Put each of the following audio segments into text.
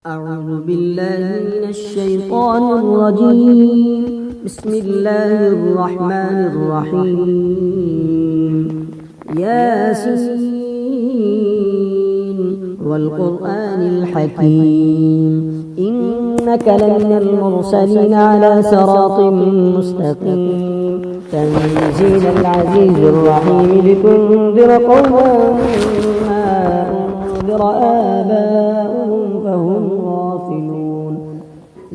أعوذ بالله من الشيطان الرجيم. بسم الله الرحمن الرحيم. ياسين والقرآن الحكيم إنك لمن المرسلين على صراط مستقيم تنزيل العزيز الرحيم لتنذر قوما ما أنذر آباؤهم فهم غافلون.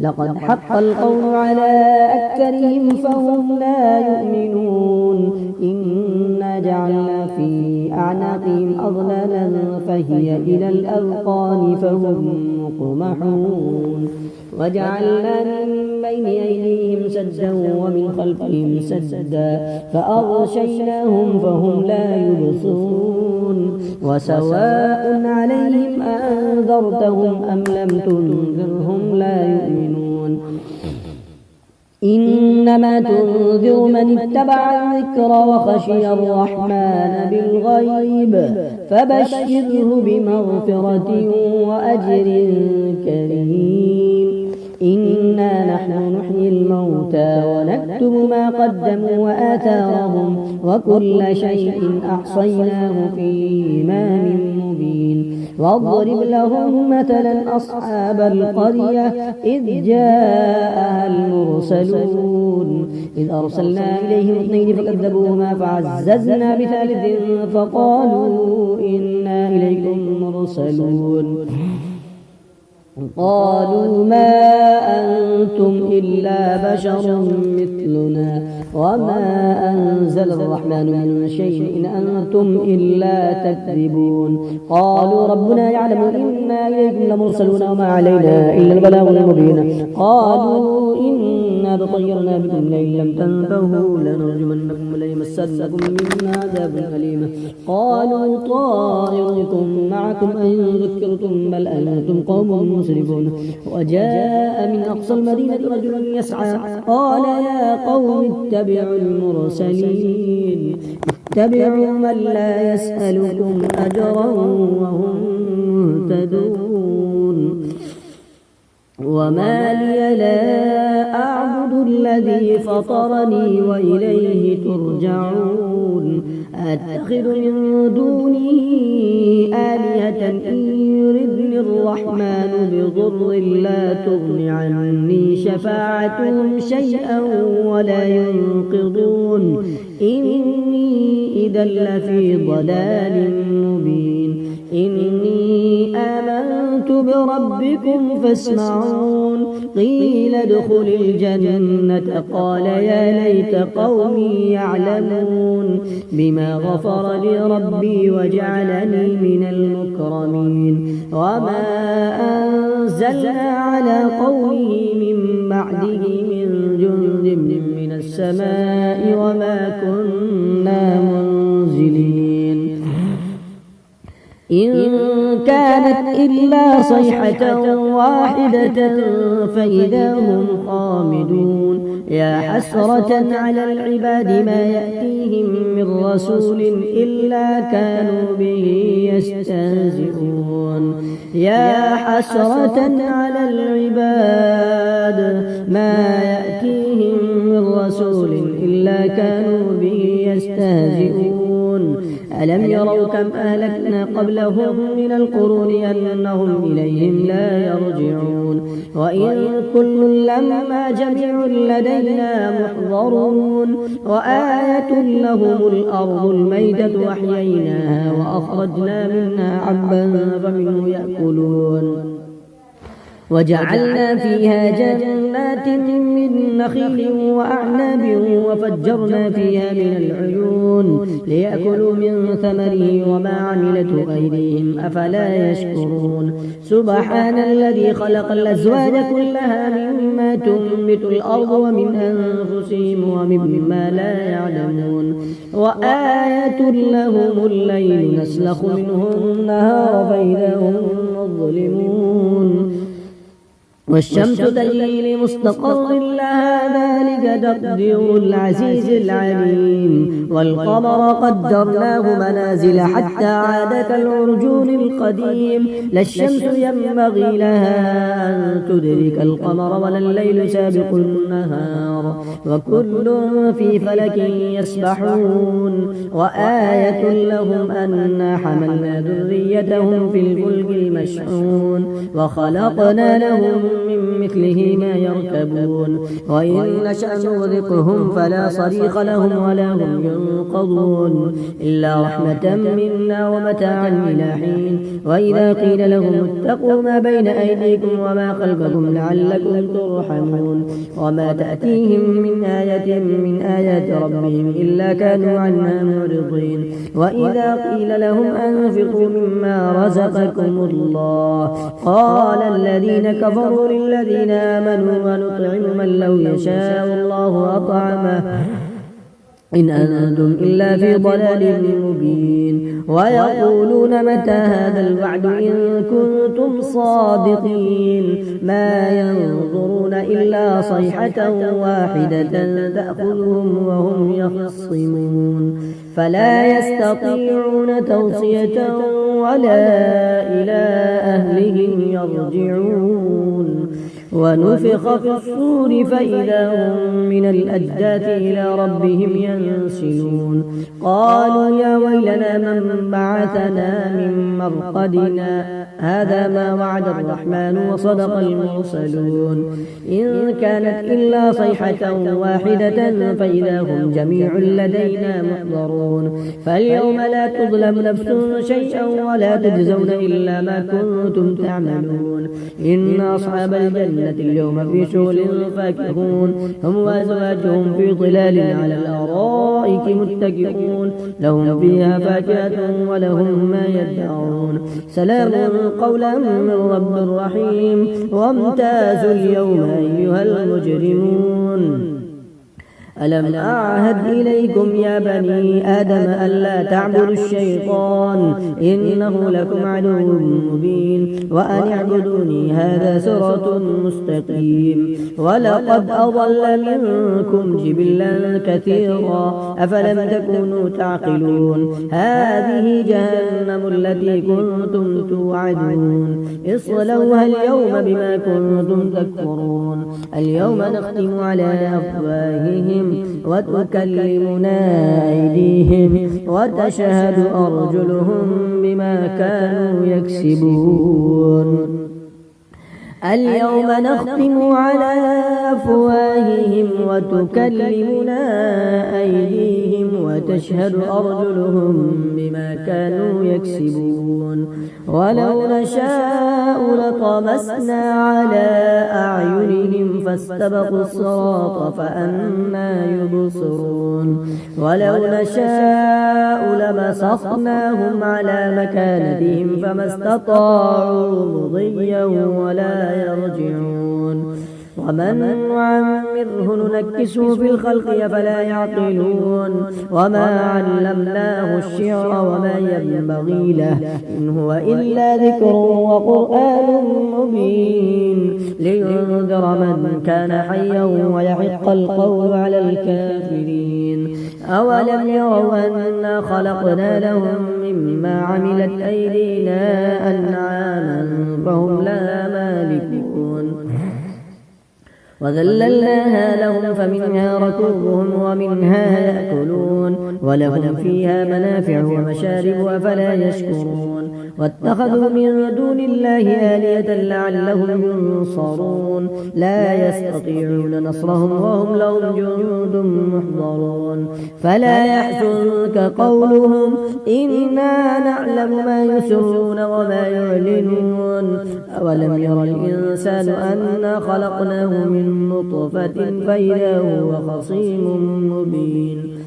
لقد حق القول على أكثرهم فهم لا يؤمنون. إنا جعلنا في أعناقهم أغلالا فهي إلى الأذقان فهم مقمحون. وجعلنا من بين أيديهم سدا ومن خلفهم سدا فأغشيناهم فهم لا يبصرون. وسواء عليهم أنذرتهم أم لم تنذرهم لا يؤمنون. إنما تنذر من اتبع الذكر وخشي الرحمن بالغيب فبشره بمغفرة وأجر كريم. إنا نحن نحيي الموتى ونكتب ما قدموا وآثارهم وكل شيء أحصيناه في إمام مبين. واضرب لهم مثلا أصحاب القرية إذ جاءها المرسلون إذ أرسلنا إليهم اثنين فكذبوهما فعززنا بثالث فقالوا إنا إليكم مرسلون. قالوا ما أنتم إلا بشر مثلنا وما أنزل الرحمن من شيء إن أنتم إلا تكذبون. قالوا ربنا يعلم إنا إليكم لمرسلون وما علينا إلا البلاغ المبين. قالوا إنا تطيرنا بكم لئن لم تنتهوا لنرجمنكم وليمسنكم منا عذاب أليم. قالوا طائركم معكم أن ذكرتم بل أنتم قوم مسرفون. وجاء من أقصى المدينة رجل يسعى قال يا قوم اتبعوا المرسلين اتبعوا من لا يسألكم أجرا وهم مهتدون. وما لي لا أعبد الذي فطرني وإليه ترجعون. أتخذ من دونه آلهة إن يردني الرحمن بضر لا تغن عني شفاعتهم شيئا ولا ينقضون. إني إذا لفي ضلال مبين. إني آمنت بربكم فاسمعون. قيل ادخل الجنة قال يا ليت قومي يعلمون بما غفر لي ربي وجعلني من المكرمين. وما أنزلنا على قومه من بعده من جند من السماء وما كنا منزلين. إن كانت إلا صيحة واحدة فإذا هم خامدون. يا حسرة على العباد ما يأتيهم من رسول إلا كانوا به يستهزئون. يا حسرة على العباد ما يأتيهم من رسول إلا كانوا به يستهزئون. ألم يروا كم أهلكنا قبلهم من القرون أنهم إليهم لا يرجعون. وإن كل لما جميع لدينا محضرون. وآية لهم الأرض الميتة أحييناها وأخرجنا منها حبا فمنه يأكلون. وجعلنا فيها جنات من نخيل وأعناب وفجرنا فيها من العيون ليأكلوا من ثمره وما عملته أيديهم أفلا يشكرون. سبحان الذي خلق الأزواج كلها مما تنبت الأرض ومن أنفسهم ومما لا يعلمون. وآية لهم الليل نسلخ منه النهار فإذا هم مظلمون. والشمس تجري لمستقر لها ذلك تقدير العزيز العليم والقمر قدرناه منازل حتى عاد كالعرجون القديم لا الشمس ينبغي لها أن تدرك القمر ولا الليل سابق النهار وكل في فلك يسبحون وآية لهم أنا حملنا ذريتهم في الفلك المشحون وخلقنا لهم من مثله ما يركبون وإن نشأ نغرقهم فلا صريخ لهم ولا هم ينقضون إلا رحمة منا ومتاعا إلى حين وإذا قيل لهم اتقوا ما بين أيديكم وما خلفكم لعلكم ترحمون وما تأتيهم من آية من آيات ربهم إلا كانوا عنها معرضين وإذا قيل لهم أنفقوا مما رزقكم الله قال الذين كفروا للذين آمنوا ونطعم من لو يشاء الله أطعمه إن أنتم إلا في ضلال مبين ويقولون متى هذا الوعد إن كنتم صادقين ما ينظرون إلا صيحة واحدة تأخذهم وهم يخصمون فلا يستطيعون توصية ولا إلى أهلهم يرجعون ونفخ في الصور فإذا هم من الأجداث إلى ربهم ينسلون قالوا يا ويلنا من بعثنا من مرقدنا هذا ما وعد الرحمن وصدق المرسلون إن كانت إلا صيحة واحدة فإذا هم جميع لدينا محضرون فاليوم لا تظلم نفس شيئا ولا تجزون إلا ما كنتم تعملون إن أصحاب الجنة اليوم في شغل فاكهون هم وأزواجهم في ظلال على الأرائك متكئون لهم فيها فاكهة ولهم ما يدعون سلام قولا من رب رحيم وامتازوا اليوم أيها المجرمون ألم أعهد إليكم يا بني آدم ألا تعبدوا الشيطان إنه لكم عدو مبين وأن اعبدوني هذا صراط مستقيم ولقد أضل منكم جبلا كثيرا أفلم تكونوا تعقلون هذه جهنم التي كنتم توعدون اصلوها اليوم بما كنتم تكفرون اليوم نختم على أفواههم وتكلمنا أيديهم وتشهد أرجلهم بما كانوا يكسبون اليوم نختم على أفواههم وتكلمنا أيديهم وتشهد أرجلهم بما كانوا يكسبون ولو نشاء لطمسنا على أعينهم فاستبقوا الصراط فأنى يبصرون ولو نشاء لمسخناهم على مكانتهم فما استطاعوا مضيا ولا يرجعون ومن نعمره ننكسه في الخلق أفلا يعقلون وما علمناه الشعر وما ينبغي له إن هو إلا ذكر وقرآن مبين لينذر من كان حيا ويحق القول على الكافرين أولم يروا أنا خلقنا لهم مما عملت أيدينا أنعاما فهم لها مالكون وذللناها لهم فمنها ركوبهم ومنها يأكلون ولهم فيها منافع ومشارب أفلا يشكرون واتخذوا من دون الله آلهة لعلهم ينصرون لا يستطيعون نصرهم وهم لهم جند محضرون فلا يحزنك قولهم إنا نعلم ما يسرون وما يعلنون أولم ير الإنسان أنا خلقناه من نطفة فإذا هو خصيم مبين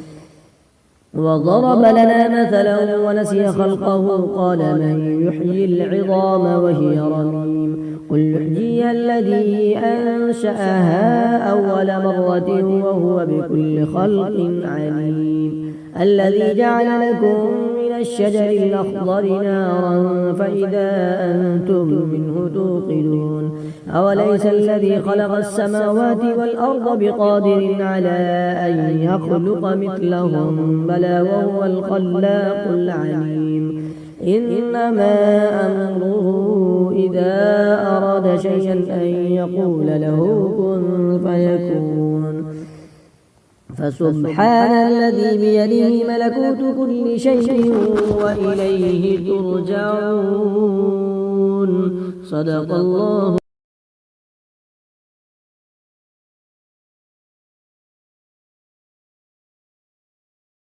وضرب لنا مثلا ونسي خلقه قال من يحيي العظام وهي رميم قل يحييها الذي أنشأها أول مرة وهو بكل خلق عليم الذي جعل لكم من الشجر الأخضر نارا فإذا أنتم منه توقدون أوليس الذي خلق السماوات والأرض بقادر على أن يخلق مثلهم بلى وهو الخلاق العليم إنما أمره إذا أراد شيئا أن يقول له كن فيكون فسبحان الذي بيده ملكوت كل شيء وإليه ترجعون صدق الله